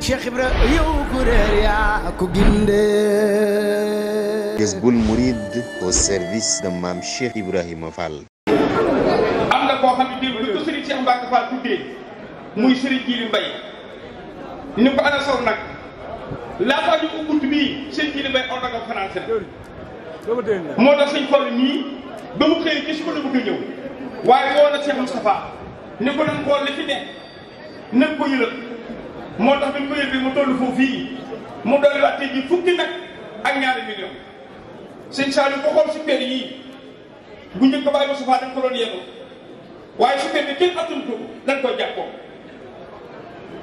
Cheikh Ibra yow ku réer yaa ko gindee. Jazboul Mouride au service de Mame Cheikh Ibrahima Fall. am na koo xam ne démb bi ko Serigne Cheikh Mbacke Fall tuddee muy Serigne Djili Mbaye ni ko ana saw nag laataa ñu ko bunt bii Serigne Djili Mbaye on nga français moo tax sëñ Fall nii ba mu xëyee gis ko la bëgg a ñëw waaye woo na Cheikh Moustapha ni ko nañ xool li fi ne nañ ko yëlëb moo tax dañ ko yël bi mu toll foofu fii mu dolli waat tey jii fukki nag ak ñaari million sëñ Saliou ko xool super yii bu njëkk ko bàyyi Moustapha dañ ko doon yebal waaye super bi kenn attan ko dañ koy jàppoo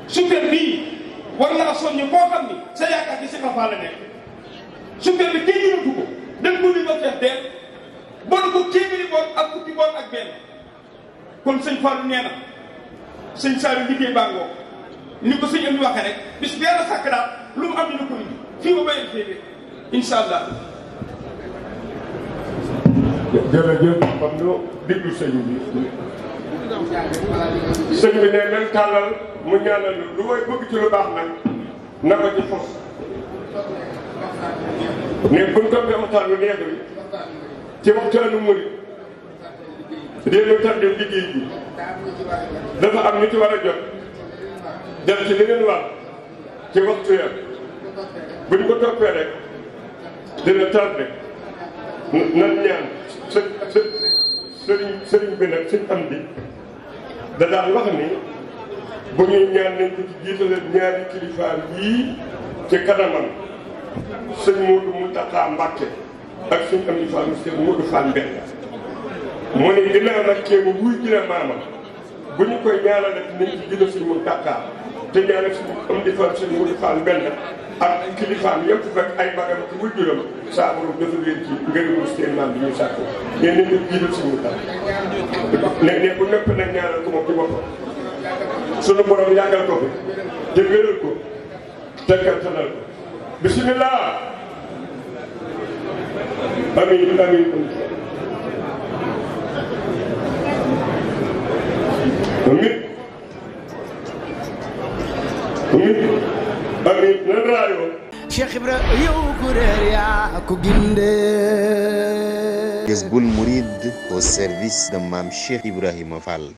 super bii war naa soññ koo xam ni sa yaakaar ci Cheikh Fall la nekk super bi kenn yëngatu ko dañ ko li ba fees deel bon ko téeméeri boon ak fukki boon ak benn kon sëñ Fallou nee na sëñ Saliou liggéey bàngoo ni ko sëñ am di waxee rek bis benn sàkk daal lu mu am dina ko indi fii ba bayal féete incha allah. jërëjëf kon ñu diglu sëñ bi sëñ bi ne leen tàllal mu ñaanal lu may bëgg ci lu baax nag na ko ci fos ne buñ ko bi waxtaan lu neex bi ci waxtaanu murid déenu tardé liggéey bi dafa am ñu ci war a jot def ci li ngeen war ci waxtu ya buñ ko toppee rek dina tardé nan ñaan sëriñ bi nag sëñ am bi da daan wax ni bu ñuy ñaan nañ ko ci jiitale ñaari kilifaar yii ci kanamam sëñ Modou Mountakha Mbacké ak sëñ am di Fall sëñ Modou Fall Mbène mu ne ginnaaw nag kéema wuy gina maamam bu ñu koy ñaanal rek nañ ci jiital sëñ Mountakha te ñaanal sëñ am di Fall sëñ Modou Fall Mbène ak kilifaam yëpp fekk ay magam ci wujjuram saa borom dafa leen ci ngërëmu seen maam bi ñu sàkk nee nañ ko jiital sëñ Mountakha ne bu nëpp nag ñaanal ko moom ci boppam sunu borom yàggal ko fi te wéral ko te kattanal ko bismillah amin amin amin amin amin nan raayoo Cheikh Ibra yow ku réer yaa ko gindee. Jazboul Mouride au service de Mame Cheikh Ibrahima Fall.